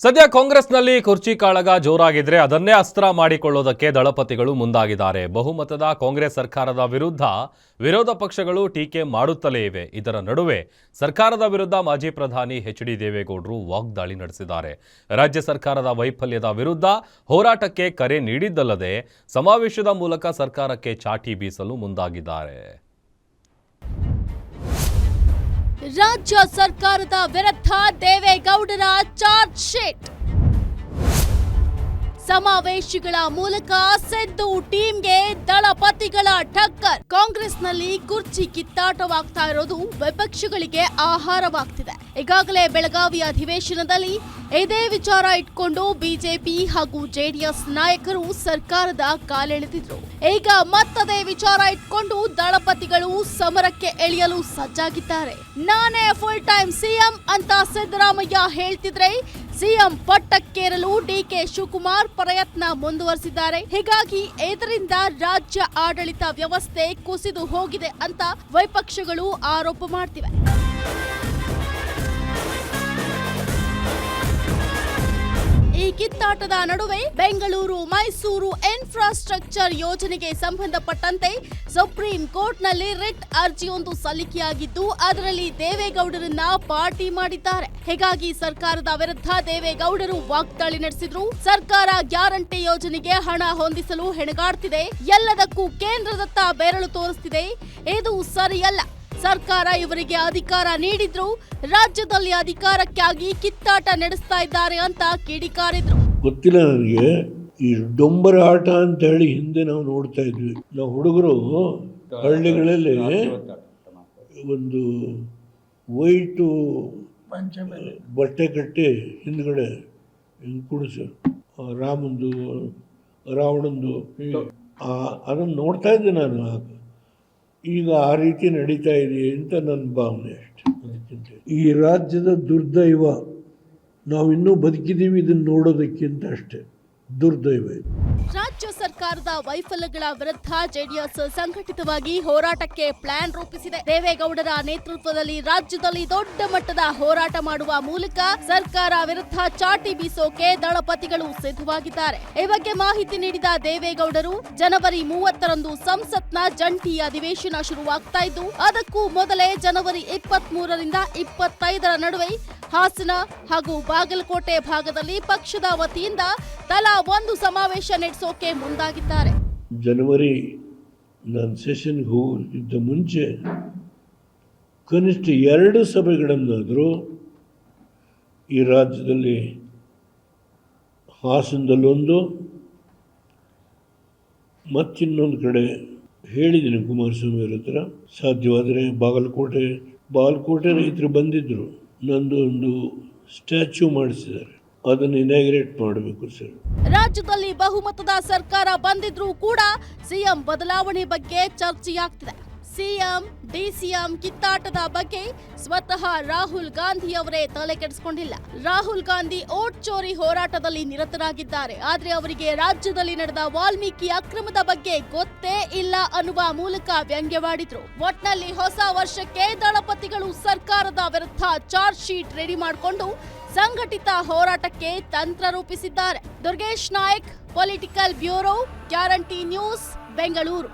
ಸದ್ಯ ಕಾಂಗ್ರೆಸ್ನಲ್ಲಿ ಕುರ್ಚಿ ಕಾಳಗ ಜೋರಾಗಿದ್ರೆ ಅದನ್ನೇ ಅಸ್ತ್ರ ಮಾಡಿಕೊಳ್ಳೋದಕ್ಕೆ ದಳಪತಿಗಳು ಮುಂದಾಗಿದ್ದಾರೆ. ಬಹುಮತದ ಕಾಂಗ್ರೆಸ್ ಸರ್ಕಾರದ ವಿರುದ್ಧ ವಿರೋಧ ಪಕ್ಷಗಳು ಟೀಕೆ ಮಾಡುತ್ತಲೇ ಇವೆ. ಇದರ ನಡುವೆ ಸರ್ಕಾರದ ವಿರುದ್ಧ ಮಾಜಿ ಪ್ರಧಾನಿ ಎಚ್.ಡಿ. ದೇವೇಗೌಡರು ವಾಗ್ದಾಳಿ ನಡೆಸಿದ್ದಾರೆ. ರಾಜ್ಯ ಸರ್ಕಾರದ ವೈಫಲ್ಯದ ವಿರುದ್ಧ ಹೋರಾಟಕ್ಕೆ ಕರೆ ನೀಡಿದ್ದಲ್ಲದೆ ಸಮಾವೇಶದ ಮೂಲಕ ಸರ್ಕಾರಕ್ಕೆ ಚಾಟಿ ಬೀಸಲು ಮುಂದಾಗಿದ್ದಾರೆ. ರಾಜ್ಯ ಸರ್ಕಾರದ ವಿರುದ್ಧ ದೇವೇಗೌಡರ ಚಾರ್ಜ್ ಶೀಟ್. ಸಮಾವೇಶಗಳ ಮೂಲಕ ಸಿದ್ದು ಟೀಮ್ಗೆ ದಳಪತಿಗಳ ಟಕ್ಕರ್. ಕಾಂಗ್ರೆಸ್ನಲ್ಲಿ ಕುರ್ಚಿ ಕಿತ್ತಾಟವಾಗ್ತಾ ಇರೋದು ವಿಪಕ್ಷಗಳಿಗೆ ಆಹಾರವಾಗ್ತಿದೆ. ಈಗಾಗಲೇ ಬೆಳಗಾವಿ ಅಧಿವೇಶನದಲ್ಲಿ ಇದೇ ವಿಚಾರ ಇಟ್ಕೊಂಡು ಬಿಜೆಪಿ ಹಾಗೂ ಜೆಡಿಎಸ್ ನಾಯಕರು ಸರ್ಕಾರದ ಕಾಲೆಳೆದಿದ್ರು. ಈಗ ಮತ್ತದೇ ವಿಚಾರ ಇಟ್ಕೊಂಡು ದಳಪತಿಗಳು ಸಮರಕ್ಕೆ ಇಳಿಯಲು ಸಜ್ಜಾಗಿದ್ದಾರೆ. ನಾನೇ ಫುಲ್ ಟೈಮ್ ಸಿಎಂ ಅಂತ ಸಿದ್ದರಾಮಯ್ಯ ಹೇಳ್ತಿದ್ರೆ ಸಿಎಂ ಪಟ್ಟಕ್ಕೇರಲು ಡಿಕೆ ಶಿವಕುಮಾರ್ ಪ್ರಯತ್ನ ಮುಂದುವರೆಸಿದ್ದಾರೆ. ಹೀಗಾಗಿ ಇದರಿಂದ ರಾಜ್ಯ ಆಡಳಿತ ವ್ಯವಸ್ಥೆ ಕುಸಿದು ಹೋಗಿದೆ ಅಂತ ವಿಪಕ್ಷಗಳು ಆರೋಪ ಮಾಡ್ತಿವೆ. ಈ ಕಿತ್ತಾಟದ ನಡುವೆ ಬೆಂಗಳೂರು ಮೈಸೂರು ಇನ್ಫ್ರಾಸ್ಟ್ರಕ್ಚರ್ ಯೋಜನೆಗೆ ಸಂಬಂಧಪಟ್ಟಂತೆ ಸುಪ್ರೀಂ ಕೋರ್ಟ್ನಲ್ಲಿ ರಿಟ್ ಅರ್ಜಿಯೊಂದು ಸಲ್ಲಿಕೆಯಾಗಿದ್ದು ಅದರಲ್ಲಿ ದೇವೇಗೌಡರನ್ನ ಪಾರ್ಟಿ ಮಾಡಿದ್ದಾರೆ. ಹೀಗಾಗಿ ಸರ್ಕಾರದ ವಿರುದ್ಧ ದೇವೇಗೌಡರು ವಾಗ್ದಾಳಿ ನಡೆಸಿದ್ರು. ಸರ್ಕಾರ ಗ್ಯಾರಂಟಿ ಯೋಜನೆಗೆ ಹಣ ಹೊಂದಿಸಲು ಹೆಣಗಾಡ್ತಿದೆ, ಎಲ್ಲದಕ್ಕೂ ಕೇಂದ್ರದತ್ತ ಬೆರಳು ತೋರಿಸ್ತಿದೆ, ಇದು ಸರಿಯಲ್ಲ. ಸರ್ಕಾರ ಇವರಿಗೆ ಅಧಿಕಾರ ನೀಡಿದ್ರು, ರಾಜ್ಯದಲ್ಲಿ ಅಧಿಕಾರಕ್ಕಾಗಿ ಕಿತ್ತಾಟ ನಡೆಸ್ತಾ ಇದ್ದಾರೆ ಅಂತ ಕಿಡಿಕಾರಿದ್ರು. ಗೊತ್ತಿಲ್ಲ ನನಗೆ. ಈ ಡೊಂಬರ ಆಟ ಅಂತ ಹೇಳಿ ಹಿಂದೆ ನಾವು ನೋಡ್ತಾ ಇದ್ವಿ. ನಾವು ಹುಡುಗರು ಹಳ್ಳಿಗಳಲ್ಲಿ ಒಂದು ವೈಟು ಬಟ್ಟೆ ಕಟ್ಟಿ ಹಿಂದ್ಗಡೆ ಕುಡಿಸು ರಾಮಂದು ರಾವಣಂದು ಅದನ್ನು ನೋಡ್ತಾ ಇದ್ದೆ ನಾನು. ಈಗ ಆ ರೀತಿ ನಡೀತಾ ಇದೆ ಅಂತ ನನ್ನ ಭಾವನೆ ಅಷ್ಟೇ. ಈ ರಾಜ್ಯದ ದುರ್ದೈವ, ನಾವಿನ್ನೂ ಬದುಕಿದ್ದೀವಿ ಇದನ್ನು ನೋಡೋದಕ್ಕಿಂತ ಅಷ್ಟೇ ದುರ್ದೈವ. ರಾಜ್ಯ ಸರ್ಕಾರದ ವೈಫಲ್ಯಗಳ ವಿರುದ್ಧ ಜೆಡಿಎಸ್ ಸಂಘಟಿತವಾಗಿ ಹೋರಾಟಕ್ಕೆ ಪ್ಲಾನ್ ರೂಪಿಸಿದೆ. ದೇವೇಗೌಡರ ನೇತೃತ್ವದಲ್ಲಿ ರಾಜ್ಯದಲ್ಲಿ ದೊಡ್ಡ ಮಟ್ಟದ ಹೋರಾಟ ಮಾಡುವ ಮೂಲಕ ಸರ್ಕಾರ ವಿರುದ್ಧ ಚಾಟಿ ಬೀಸೋಕೆ ದಳಪತಿಗಳು ಸಿದ್ಧವಾಗಿದ್ದಾರೆ. ಈ ಬಗ್ಗೆ ಮಾಹಿತಿ ನೀಡಿದ ದೇವೇಗೌಡರು ಜನವರಿ 30ರಂದು ಸಂಸತ್ನ ಜಂಟಿ ಅಧಿವೇಶನ ಶುರುವಾಗ್ತಾ ಇದ್ದು ಅದಕ್ಕೂ ಮೊದಲೇ ಜನವರಿ 23ರಿಂದ 25ರ ನಡುವೆ ಹಾಸನ ಹಾಗೂ ಬಾಗಲಕೋಟೆ ಭಾಗದಲ್ಲಿ ಪಕ್ಷದ ವತಿಯಿಂದ ತಲಾ ಒಂದು ಸಮಾವೇಶ ನಡೆಸೋಕೆ ಮುಂದಾಗಿದ್ದಾರೆ. ಜನವರಿ ನಾನು ಸೆಷನ್ಗೆ ಹೋಗಿದ್ದ ಮುಂಚೆ ಕನಿಷ್ಠ 2 ಸಭೆಗಳನ್ನಾದರೂ ಈ ರಾಜ್ಯದಲ್ಲಿ ಹಾಸನದಲ್ಲೊಂದು ಮತ್ತಿನ್ನೊಂದು ಕಡೆ ಹೇಳಿದ್ದೀನಿ ಕುಮಾರಸ್ವಾಮಿ ಅವ್ರ ಹತ್ರ. ಸಾಧ್ಯವಾದರೆ ಬಾಗಲಕೋಟೆ ರೈತರು ಬಂದಿದ್ದರು, ನಂದು ಒಂದು ಸ್ಟ್ಯಾಚ್ಯೂ ಮಾಡಿಸಿದ್ದಾರೆ, ಅದನ್ನು ಇನಾಗ್ರೇಟ್ ಮಾಡಬೇಕು ಸರ್. ರಾಜ್ಯದಲ್ಲಿ ಬಹುಮತದ ಸರ್ಕಾರ ಬಂದಿದ್ರೂ ಕೂಡ ಸಿಎಂ ಬದಲಾವಣೆ ಬಗ್ಗೆ ಚರ್ಚೆಯಾಗ್ತಿದೆ. ಸಿಎಂ ಡಿಸಿಎಂ ಕಿತ್ತಾಟದ ಬಗ್ಗೆ ಸ್ವತಃ ರಾಹುಲ್ ಗಾಂಧಿ ಅವರೇ ತಲೆ ಕೆಡಿಸಿಕೊಂಡಿಲ್ಲ. ರಾಹುಲ್ ಗಾಂಧಿ ಓಟ್ ಚೋರಿ ಹೋರಾಟದಲ್ಲಿ ನಿರತರಾಗಿದ್ದಾರೆ. ಆದ್ರೆ ಅವರಿಗೆ ರಾಜ್ಯದಲ್ಲಿ ನಡೆದ ವಾಲ್ಮೀಕಿ ಅಕ್ರಮದ ಬಗ್ಗೆ ಗೊತ್ತೇ ಇಲ್ಲ ಅನ್ನುವ ಮೂಲಕ ವ್ಯಂಗ್ಯವಾಡಿದ್ರು. ಒಟ್ನಲ್ಲಿ ಹೊಸ ವರ್ಷಕ್ಕೆ ದಳಪತಿಗಳು ಸರ್ಕಾರದ ವಿರುದ್ಧ ಚಾರ್ಜ್ ಶೀಟ್ ರೆಡಿ ಮಾಡಿಕೊಂಡು ಸಂಘಟಿತ ಹೋರಾಟಕ್ಕೆ ತಂತ್ರ ರೂಪಿಸಿದ್ದಾರೆ. Durgesh Nayak, political bureau, guarantee news, Bengaluru.